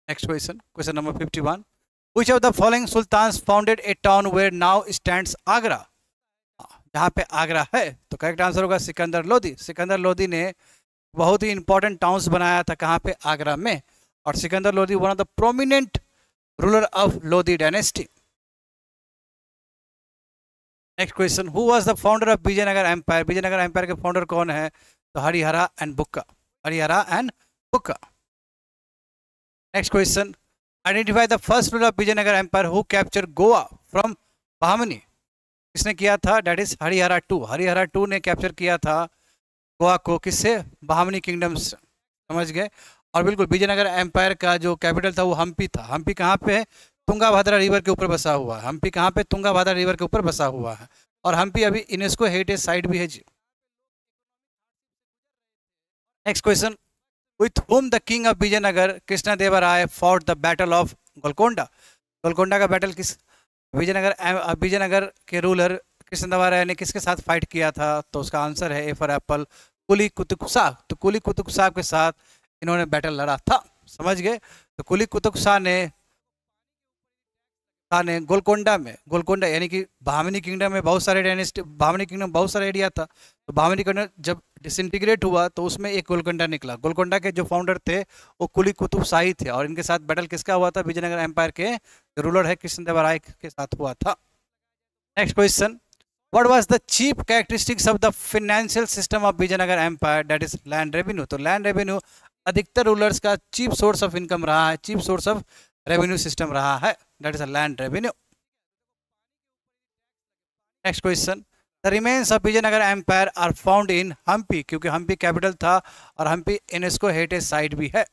Speaker 1: Next question, question number 51, which of the following sultans founded a town where now stands Agra? जहाँ पे आगरा है, तो करेक्ट आंसर होगा सिकंदर लोदी। सिकंदर लोदी ने बहुत ही इंपॉर्टेंट टाउन्स बनाया था कहाँ पे? आगरा में। और Sikandar Lodi one of the prominent ruler of Lodi dynasty. Next question, who was the founder of Vijayanagara empire? Vijayanagara empire के फाउंडर कौन है? तो Harihara and Bukka. Harihara and Bukka. Next question, identify the first ruler of Vijayanagara empire who capture Goa from Bahmani? किसने किया था? That is Harihara two. Harihara two ने capture किया था गोवा को, किससे? बहामनी किंगडम से, समझ गए। और बिल्कुल विजयनगर एम्पायर का जो कैपिटल था वो हम्पी था। हम्पी कहाँ पे है? तुंगाभद्रा रिवर के ऊपर बसा हुआ है। हम्पी कहाँ पे? तुंगाभद्रा रिवर के ऊपर बसा हुआ है। और हम्पी अभी यूनेस्को हेरिटेज साइट भी है जी। Next question, with whom the king of Vijayanagar Krishnadevaraya fought the battle of Golconda. Golconda का बैटल किस विजयनगर के रूलर कृष्णदेव राय ने किसके साथ फाइट किया था? तो उसका आंसर है ए फॉर एप्पल, कुली कुतुब शाह। तो कुली कुतुब शाह के साथ इन्होंने बैटल लड़ा था, समझ गए। तो कुली कुतुब शाह ने गोलकोंडा यानी कि बहामनी किंगडम में बहुत सारे डायनेस्टी, बहामनी किंगडम बहुत सारा एरिया था। तो बहामनी किंगडम जब डिसइंटीग्रेट हुआ तो उसमें एक गोलकोंडा निकला। गोलकोंडा के जो फाउंडर थे वो कुली कुतुब शाही थे, और इनके साथ बैटल किसका हुआ था? विजयनगर एम्पायर के रूलर है कृष्णदेव राय के साथ हुआ था। Next question, what was the chief characteristics of the financial system of Vijayanagara empire? That is land revenue. तो लैंड रेवेन्यू अधिकतर रूलर्स का चीफ सोर्स ऑफ इनकम रहा है, chief source of revenue system रहा है, that is a land revenue. Next question, the remains of Vijayanagara empire are found in Hampi, क्योंकि Hampi capital था और हम्पी यूनेस्को हेरिटेज साइट भी है,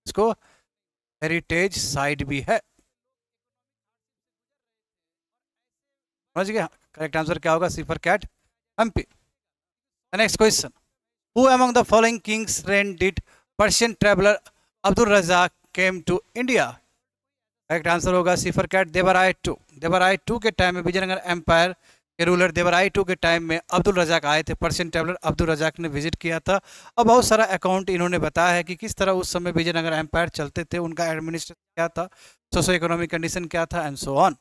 Speaker 1: इसको हेरिटेज साइट भी है, समझ गया। करेक्ट आंसर क्या होगा? C for cat, Hampi. Next question, who among the following kings reign did Persian traveller Abdul Razzaq came to India? Correct answer होगा C for cat, Devaraya two. Devaraya two के टाइम में विजयनगर एम्पायर के रूलर देवराय टू के टाइम में अब्दुल रज़ाक आए थे, पर्शियन ट्रैवलर अब्दुल रज़ाक ने visit किया था। और बहुत सारा अकाउंट इन्होंने बताया है कि किस तरह उस समय विजयनगर एम्पायर चलते थे, उनका एडमिनिस्ट्रेशन क्या था, सोशो इकोनॉमिक कंडीशन क्या था, and so on.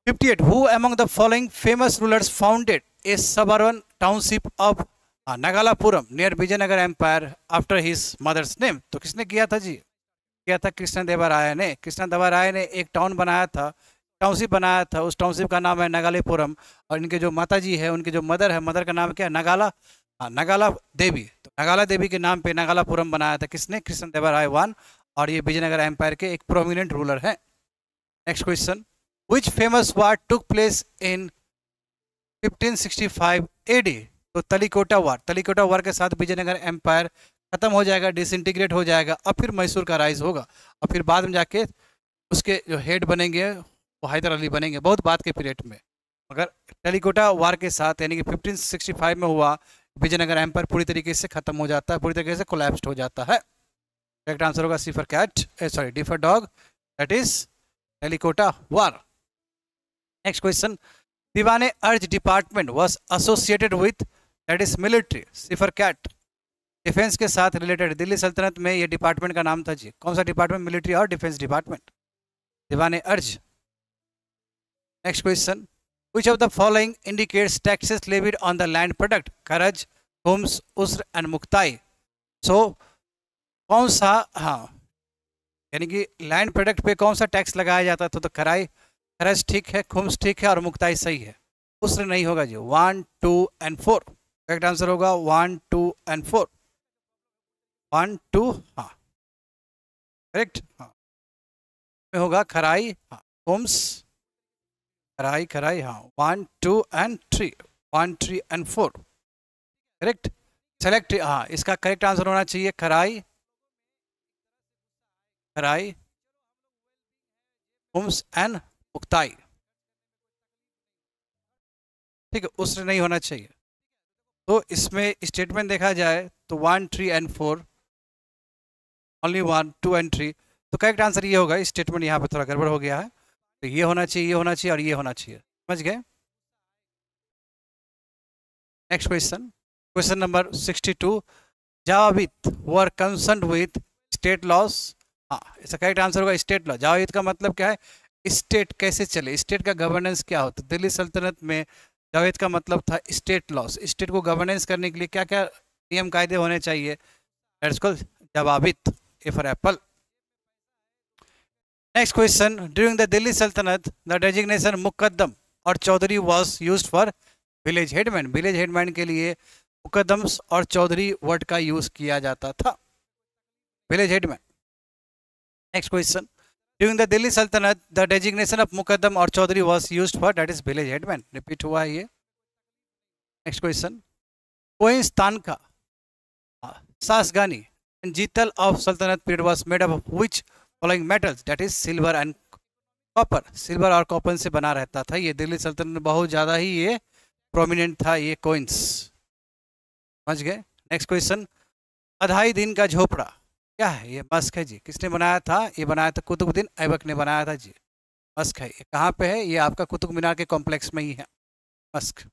Speaker 1: 58, who among the following famous rulers founded a suburban township of Nagalapuram near Vijayanagar Empire after his mother's name? तो किसने किया था जी? किया था कृष्णदेवराय ने। कृष्णदेवराय ने एक टाउन बनाया था, टाउनशिप बनाया था, उस टाउनशिप का नाम है नगालेपुरम, और इनके जो माता जी है, उनके जो मदर है, मदर का नाम क्या है? नगाला, नगाला देवी। तो नगाला देवी के नाम पे नगालापुरम बनाया था किसने? कृष्णदेवराय वन, और ये विजयनगर एम्पायर के एक प्रोमिनेंट रूलर है। Next question, Which famous war took place in 1565 AD? तो तलिकोटा वार, तलिकोटा वार के साथ विजयनगर एम्पायर खत्म हो जाएगा, डिसइंटीग्रेट हो जाएगा, और फिर मैसूर का राइज होगा, और फिर बाद में जाके उसके जो हेड बनेंगे वो हैदर अली बनेंगे, बहुत बाद के पीरियड में। मगर तलिकोटा वार के साथ यानी कि 1565 में हुआ, विजयनगर एम्पायर पूरी तरीके से खत्म हो जाता है, पूरी तरीके से कोलैप्स्ड हो जाता है। करेक्ट आंसर होगा C for cat, sorry D for dog, that is Talikota war. Next question, Diwane Arz department was associated with, that is military, C for cat, defence के साथ रिलेटेड। दिल्ली सल्तनत में ये डिपार्टमेंट का नाम था जी, कौन सा डिपार्टमेंट? मिलिट्री और defence department, Diwane Arz. Next question, which of the following indicates taxes levied on the land product? Kharaj, khums, ushr and muktai. So कौन सा, हाँ, यानी कि लैंड प्रोडक्ट पे कौन सा टैक्स लगाया जाता था? तो खरज ठीक है, खुम्स ठीक है, और मुक्ताई सही है, उस्र नहीं होगा जी। 1, 2 एंड 4, करेक्ट आंसर होगा 1, 2 एंड 4, 1, 2, हाँ करेक्ट, हाँ में होगा खराई, हाँ खुम्स, खराई, हाँ 1, 2 एंड 3, 1, 3 एंड 4, करेक्ट। सेलेक्ट, हाँ इसका करेक्ट आंसर होना चाहिए खराई, खुम्स एंड मुक्ताई, ठीक है, उस्र नहीं होना चाहिए। तो इसमें स्टेटमेंट देखा जाए तो 1, 3 एंड 4, ओनली 1, 2 एंड 3, तो करेक्ट आंसर ये होगा। स्टेटमेंट यहाँ पे थोड़ा गड़बड़ हो गया है, तो ये होना चाहिए, ये होना चाहिए, और ये होना चाहिए, समझ गए। Next question, question number 62, zawabit were concern with state laws. हाँ, इसका करेक्ट आंसर होगा स्टेट लॉ। जावाविद का मतलब क्या है? स्टेट कैसे चले, स्टेट का गवर्नेंस क्या होता है। दिल्ली सल्तनत में जावेद का मतलब था स्टेट लॉस, स्टेट को गवर्नेंस करने के लिए क्या क्या नियम कायदे होने चाहिए, zawabit, A for apple. Next question, during the Delhi Sultanat the designation muqaddam और Chaudhary was used for village headman. Village headman के लिए मुकद्दम्स और चौधरी वर्ड का यूज किया जाता था, village headman. Next question, during the Delhi Sultanat the designation of Muqaddam और Chaudhary was used for, that is village headman, repeat हुआ है ये। नेक्स्ट क्वेश्चन, कोहिस्तान का सासगानी जीतल ऑफ सल्तनत period was made up of which following metals, that is silver and copper. Silver और copper से बना रहता था ये, दिल्ली सल्तनत में बहुत ज़्यादा ही ये प्रोमिनेंट था ये कोइंस, समझ गए। नेक्स्ट क्वेश्चन, अढ़ाई दिन का झोपड़ा क्या है ये? मस्क है जी। किसने बनाया था? ये बनाया था कुतुबुद्दीन ऐबक ने बनाया था जी। मस्क है। ये कहाँ पे है? ये आपका कुतुब मीनार के कॉम्प्लेक्स में ही है mosque.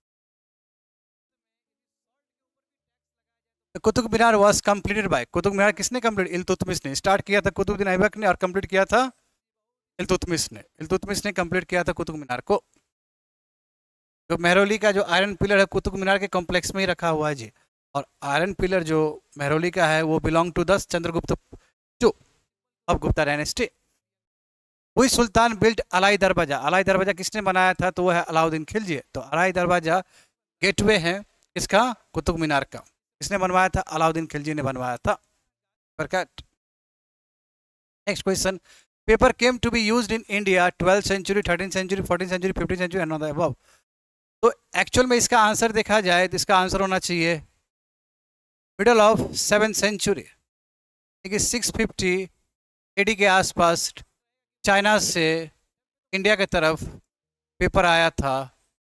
Speaker 1: Qutub Minar was completed by, Qutub Minar किसने कंप्लीट? इल्तुतमिश ने। स्टार्ट किया था कुतुबुद्दीन ऐबक ने और कंप्लीट किया था इल्तुतमिश ने। इल्तुतमिश ने कंप्लीट किया था कुतुब मीनार को। जो मेहरौली का जो आयरन पिलर है कुतुब मीनार के कॉम्प्लेक्स में ही रखा हुआ है जी। और आयरन पिलर जो मेहरौली का है वो बिलोंग टू द चंद्रगुप्त जो ऑफ गुप्ता डायनेस्टी। वही सुल्तान बिल्ट अलाई दरवाजा। अलाई दरवाजा किसने बनाया था? तो वो है अलाउद्दीन खिलजी। तो अलाई दरवाजा गेटवे है इसका कुतुब मीनार का। किसने बनवाया था? अलाउद्दीन खिलजी ने बनवाया था। Next question, paper came to be used in India 12th century, 13th century, 14th century, 15th century and on the above. तो एक्चुअल में इसका आंसर देखा जाए तो इसका आंसर होना चाहिए मिडल ऑफ 7th सेंचुरी, देखिए 650 एडी के आसपास चाइना से इंडिया की तरफ पेपर आया था।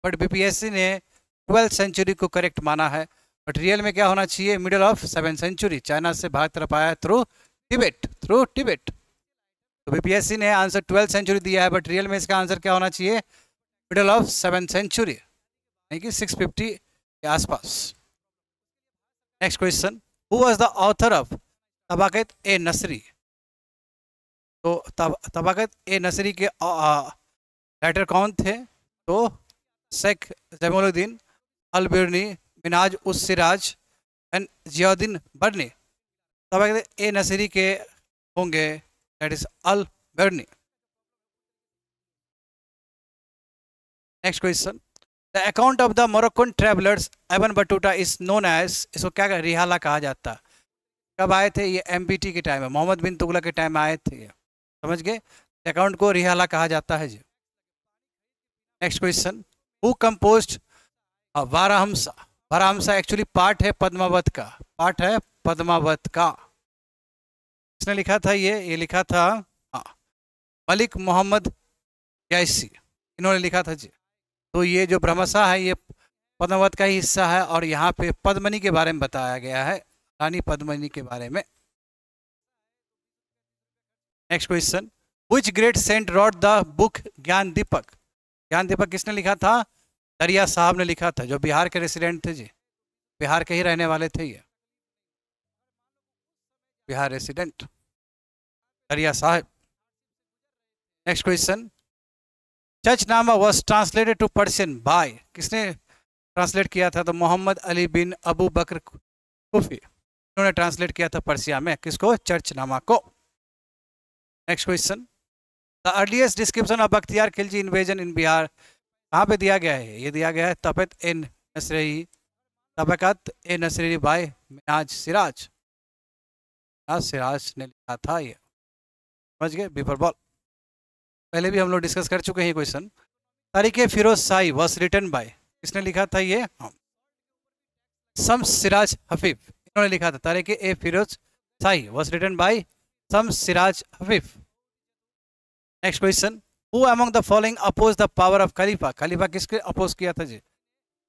Speaker 1: बट बीपीएससी ने 12th सेंचुरी को करेक्ट माना है। बट रियल में क्या होना चाहिए? Middle of 7th century, China से भारत तरफ आया थ्रू टिबेट। तो बीपीएससी ने आंसर 12th सेंचुरी दिया है बट रियल में इसका आंसर क्या होना चाहिए? मिडल ऑफ 7th सेंचुरी, यानी कि 650 के आसपास। Next question, who was the author of Tabaqat e Nasiri? तो तबाकत ए नसरी के राइटर कौन थे? तो शेख जैनुलब्दीन अल-बिरनी, मिनाज उस सिराज एंड जियाउद्दीन बर्नी। तबाकत ए नसरी के होंगे that is Alberuni. Next question, the account of the Moroccan travellers Ibn Battuta is known as, इसको क्या रिहाला कहा जाता है? कब आए थे? ये एमपीटी के टाइम में, मोहम्मद बिन तुगलक के टाइम में आए थे। समझ गए? अकाउंट को रिहाला कहा जाता है जी। Next question, who composed Barahmasa? Barahmasa actually part है पद्मावत का, पार्ट है पद्मावत का। किसने लिखा था ये लिखा था मलिक मोहम्मद जैसी, इन्होंने लिखा था जी। तो ये जो ब्रह्मसा है ये पद्मावत का ही हिस्सा है और यहाँ पे पद्मनी के बारे में बताया गया है, रानी पद्मनी के बारे में। Next question, which great saint wrote the book Gyan Deepak? ज्ञान दीपक किसने लिखा था? दरिया साहब ने लिखा था, जो बिहार के रेसिडेंट थे जी, बिहार के ही रहने वाले थे ये, Bihar resident Dariya Sahab. Next question, Chachnama was translated to Persian by, किसने ट्रांसलेट किया था? तो मोहम्मद अली बिन अबू बकर कुफी, इन्होंने ट्रांसलेट किया था पर्सिया में, किसको? चर्चनामा को। Next question, the earliest description of Bakhtiyar Khilji invasion इन बिहार कहाँ पे दिया गया है? ये दिया गया है तबकत ए नसरी बाय मिनाज सिराज, सिराज ने लिखा था ये। समझ गए? पेपर बॉल पहले भी हम लोग डिस्कस कर चुके हैं क्वेश्चन। तारीख Firoz Shahi was written bye, किसने लिखा था ये? शम्स सिराज हफीफ, इन्होंने लिखा था। Tarikh e Firoz Shahi was written by Shams Siraj Afif. Next question, who among the following oppose the power of Khalifa? Khalifa किसके अपोज किया था जी?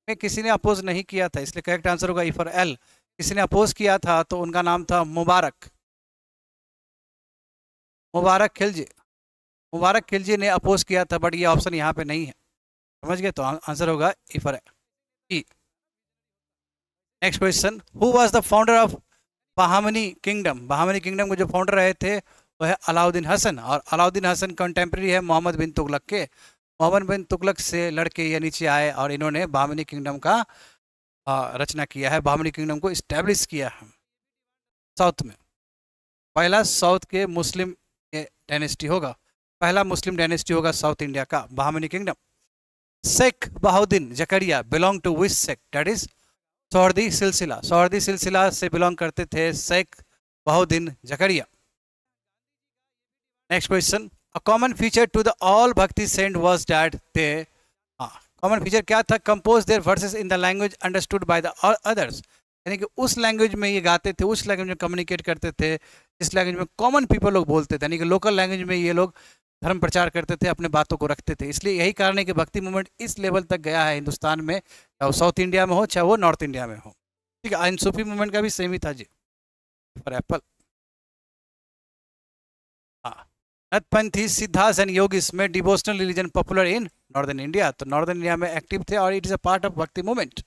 Speaker 1: किसी ने अपोज नहीं किया था, इसलिए करेक्ट आंसर होगा ई फॉर एल। किसी ने अपोज किया था तो उनका नाम था मुबारक खिलजी। मुबारक खिलजी ने अपोज किया था बट ये ऑप्शन यहाँ पे नहीं है। समझ गए? तो आंसर होगा E for E. Next question, who was the founder of Bahmani kingdom? Bahmani kingdom के जो फाउंडर रहे थे वो है अलाउद्दीन हसन, और अलाउद्दीन हसन कंटेम्प्रेरी है मोहम्मद बिन तुगलक के। मोहम्मद बिन तुगलक से लड़के ये नीचे आए और इन्होंने बहामनी किंगडम का रचना किया है, बहामनी किंगडम को इस्टेब्लिश किया है साउथ में। पहला साउथ के मुस्लिम डायनेस्टी होगा, पहला मुस्लिम डायनेस्टी होगा साउथ इंडिया का, Bahmani kingdom. Sheikh Bahauddin Zakariya belong to which sect? That is Suhrawardi silsila. Suhrawardi सिलसिला से बिलोंग करते थे Sheikh Bahauddin Zakariya. Next question, a common feature to the all bhakti saint was that they, common feature क्या था? Compose their verses in the language understood by the others, यानी कि उस language में ये गाते थे, उस लैंग्वेज में कम्युनिकेट करते थे, इस लैंग्वेज में कॉमन पीपल लोग बोलते थे, यानी कि लोकल लैंग्वेज में ये लोग धर्म प्रचार करते थे, अपने बातों को रखते थे। इसलिए यही कारण है कि भक्ति मूवमेंट इस लेवल तक गया है हिंदुस्तान में, चाहे वो साउथ इंडिया में हो चाहे वो नॉर्थ इंडिया में हो। ठीक है, सूफी मूवमेंट का भी सेम ही था जी, for apple. Nathpanthi siddhas and yogis में devotional religion popular in northern India, तो नॉर्दर्न इंडिया में एक्टिव थे और it is a part of bhakti movement.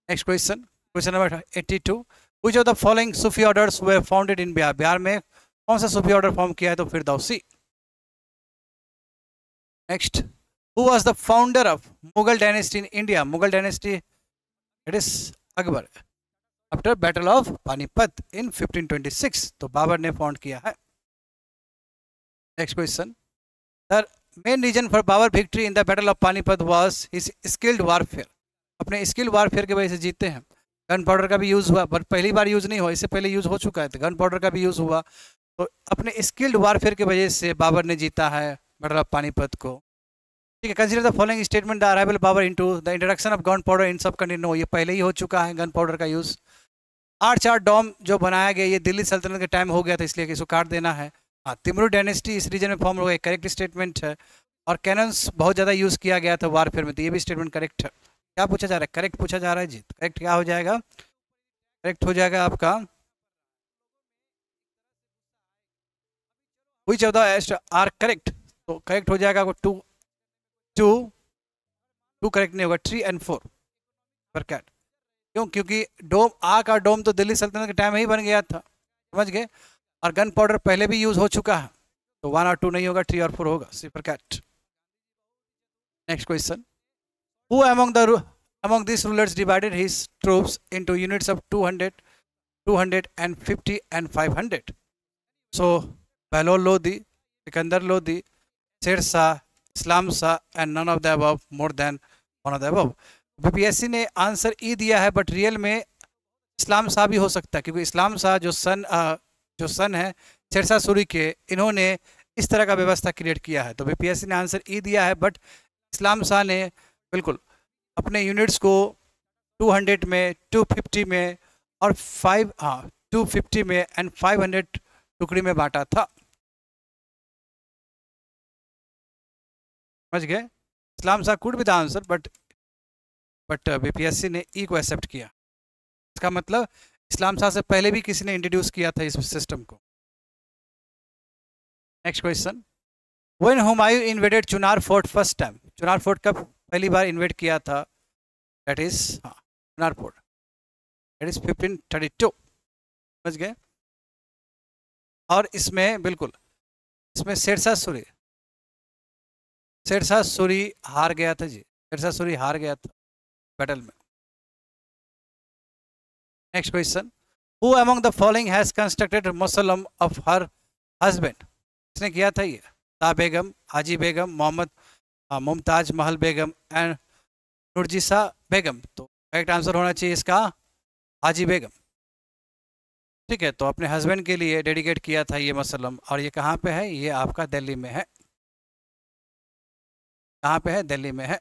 Speaker 1: Next question, question number 82, which of the following Sufi orders were founded in Bihar, Bihar में कौन सा सूफी ऑर्डर फॉर्म किया है, तो Firdausi. Next, who was the founder of Mughal dynasty in India, Mughal dynasty it is Akbar, after battle of Panipat in 1526, तो बाबर ने found किया है। Next question, the main reason for Babur victory in the battle of Panipat was his skilled warfare, अपने skilled warfare की वजह से जीते हैं। गन पाउडर का भी यूज़ हुआ, बट पहली बार यूज़ नहीं हुआ, इससे पहले यूज़ हो चुका है, तो गन पाउडर का भी यूज़ हुआ, तो अपने स्किल्ड वारफेयर की वजह से बाबर ने जीता है बैटल ऑफ पानीपत को। ठीक है, consider the following statement, the arrival Babar into the introduction of gun powder in sub country, no ये पहले ही हो चुका है गन पाउडर का यूज़। 8 डोम जो बनाया गया ये दिल्ली सल्तनत के टाइम हो गया था, इसलिए इसको काट देना है। हाँ, तिमरू डायनेस्टी इस रीजन में फॉर्म हो गया, करेक्ट स्टेटमेंट है। और कैनन्स बहुत ज़्यादा यूज़ किया गया था वारफेयर में, तो ये भी स्टेटमेंट करेक्ट है। क्या पूछा जा रहा है, करेक्ट पूछा जा रहा है जी, तो करेक्ट क्या हो जाएगा, करेक्ट हो जाएगा आपका which of the are correct, तो करेक्ट हो जाएगा आपको टू टू टू करेक्ट नहीं होगा, 3 और 4 पर कैट। क्यों, क्योंकि डोम आ का डोम तो दिल्ली सल्तनत के टाइम में ही बन गया था, समझ गए, और गन पाउडर पहले भी यूज हो चुका है, तो 1 और 2 नहीं होगा, 3 और 4 होगा, सी पर कैट। Next question, who among these rulers divided his troops into units of 200, 250 and 500, so Bahlol Lodi, Sikandar Lodi, Sher Shah, Islam Shah and none of the above, more than one of the above। BPSC ने answer ई दिया है, but real में इस्लाम शाह भी हो सकता है, क्योंकि इस्लाम शाह जो सन है शेरशाह सूरी के, इन्होंने इस तरह का व्यवस्था क्रिएट किया है, तो बीपीएससी ने आंसर ई दिया है, बट इस्लाम शाह ने बिल्कुल अपने यूनिट्स को 200 में, 250 में और 250 में एंड 500 टुकड़ी में बांटा था, समझ गए। Islam Shah could be the answer, but BPSC ने ई को एक्सेप्ट किया, इसका मतलब इस्लाम शाह से पहले भी किसी ने इंट्रोड्यूस किया था इस सिस्टम को। Next question, when Humayun invaded Chunar fort first time, Chunar fort कब पहली बार इन्वेड किया था, that is Chunar fort, that is 1532, समझ गए। और इसमें बिल्कुल इसमें शेरशाह सूरी हार गया था जी, शेरशाह सूरी हार गया था बैटल में। Next question, who among the following has constructed mausoleum of her husband, इसने किया था ये, शाह बेगम, हाजी बेगम, मोहम्मद मुमताज महल बेगम एंड नूरजिसा बेगम, तो करेक्ट आंसर होना चाहिए इसका हाजी बेगम। ठीक है, तो अपने हस्बैंड के लिए डेडिकेट किया था ये मसलम, और ये कहाँ पे है, ये आपका दिल्ली में है, कहाँ पे है, दिल्ली में है।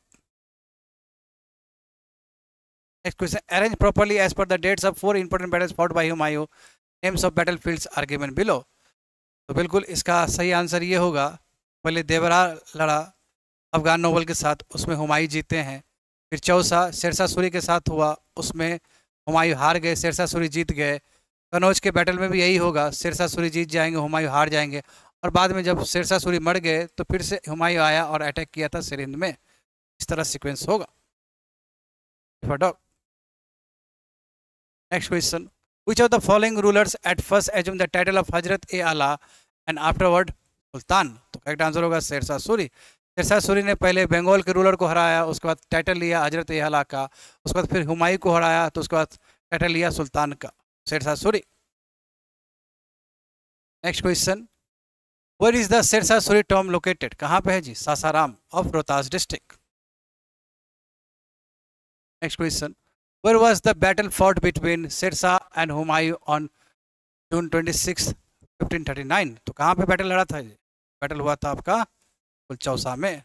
Speaker 1: Next question, arrange properly as per the dates of 4 important battles fought by Humayun, names of battlefields are given below, तो बिल्कुल इसका सही आंसर ये होगा, पहले देवरा लड़ा अफगान नोबल के साथ, उसमें हुमायूं जीते हैं, फिर चौसा शेरशाह सूरी के साथ हुआ, उसमें हुमायूं हार गए, शेरशाह सूरी जीत गए। कनौज के बैटल में भी यही होगा, शेरशाह सूरी जीत जाएंगे, हुमायूं हार जाएंगे, और बाद में जब शेरशाह सूरी मर गए तो फिर से हुमायूं आया और अटैक किया था सिरहिंद में, इस तरह सीक्वेंस होगा। Next question, which of the following rulers at first assumed the title of Hazrat ए आला and afterward सुल्तान, तो करेक्ट आंसर होगा शेरशाह सूरी। शेरशाह सूरी ने पहले बंगाल के रूलर को हराया, उसके बाद टाइटल लिया हजरत ए आला का, उसके बाद फिर हुमायूं को हराया, तो उसके बाद टाइटल लिया सुल्तान का, Sher Shah Suri. Next question, where is the Sher Shah Suri tomb located, कहाँ पे है जी, Sasaram of Rohtas district. Next question, where was the battle fought between Sher Shah and Humayun on June 26, 1539, तो कहाँ पे बैटल लड़ा था, बैटल हुआ था आपका चौसा में,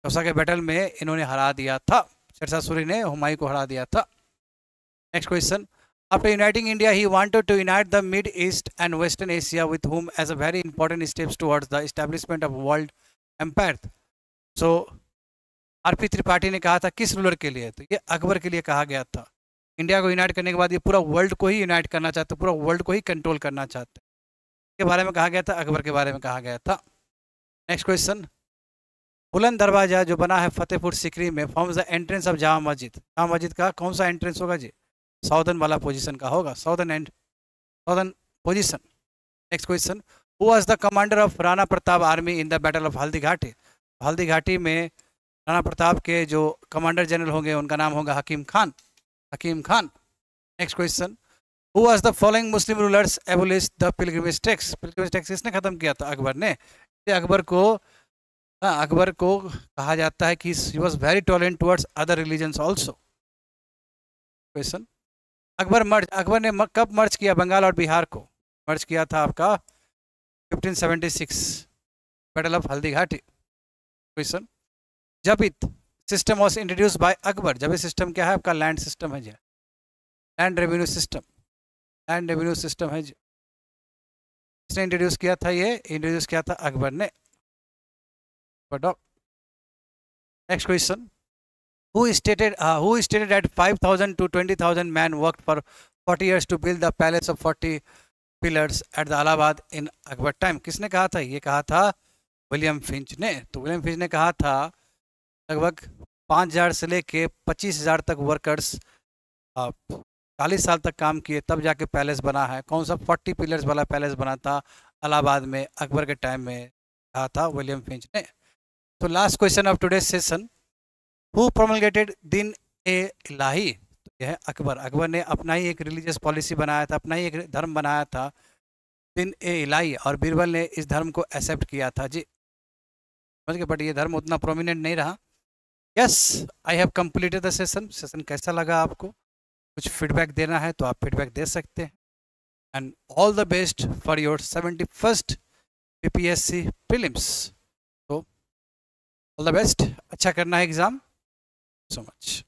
Speaker 1: चौसा के बैटल में इन्होंने हरा दिया था, शेरशाह सूरी ने हुमायूं को हरा दिया था। Next question, after uniting India he wanted to unite the mid east and western Asia with whom as a very important steps towards the establishment of world empire, so RP Tripathi ने कहा था किस रूलर के लिए, तो ये अकबर के लिए कहा गया था। इंडिया को यूनाइट करने के बाद ये पूरा वर्ल्ड को ही यूनाइट करना चाहते, पूरा वर्ल्ड को ही कंट्रोल करना चाहते। के बारे में कहा गया था? अकबर के बारे में कहा गया था। नेक्स्ट क्वेश्चन, बुलंद दरवाजा जो बना है फतेहपुर सीकरी में forms the entrance of Jama Masjid. Jama Masjid का कौन सा एंट्रेंस होगा जी? साउदर्न वाला पोजीशन का होगा, southern position. Next question, who was the commander of Rana Pratap army in the battle of Haldi घाटी। हल्दी घाटी में राणा प्रताप के जो कमांडर जनरल होंगे उनका नाम होगा Hakim Khan. Hakim Khan. Next question, who was the following Muslim rulers abolish the pilgrimage tax. Pilgrimage tax किसने खत्म किया था? अकबर ने। अकबर को कहा जाता है कि he was very tolerant towards other religions also. Question, Akbar ने कब मर्ज किया बंगाल और बिहार को? मर्ज किया था आपका 1576, battle of Haldi Ghati. Question, Zabt system was introduced by Akbar. Zabt system क्या है आपका? लैंड सिस्टम है जी, land revenue system. Land revenue system है जी। किसने इंट्रोड्यूस किया था? ये इंट्रोड्यूस किया था अकबर ने। Next question, who stated that 5,000 to 20,000 men worked for 40 years to build the palace of 40 pillars at the Allahabad in Akbar time। किसने कहा था? ये कहा था विलियम फिंच ने। तो विलियम फिंच ने कहा था लगभग 5,000 से लेके 25,000 तक वर्कर्स 40 साल तक काम किए तब जाके पैलेस बना है। कौन सा? 40 पिलर्स वाला पैलेस बना था इलाहाबाद में अकबर के टाइम में, कहा था विलियम फिंच ने। तो last question of today session, who promulgated Din i इलाही। तो यह है अकबर। अकबर ने अपना ही एक रिलीजियस पॉलिसी बनाया था, अपना ही एक धर्म बनाया था, दिन ए इलाही, और बीरबल ने इस धर्म को एक्सेप्ट किया था जी, समझ गए। बट ये धर्म उतना प्रोमिनेंट नहीं रहा। Yes, I have completed the session. Session कैसा लगा आपको? कुछ फीडबैक देना है तो आप फीडबैक दे सकते हैं। And all the best for your 71st PPSC prelims. तो ऑल द बेस्ट, अच्छा करना है एग्जाम। So much.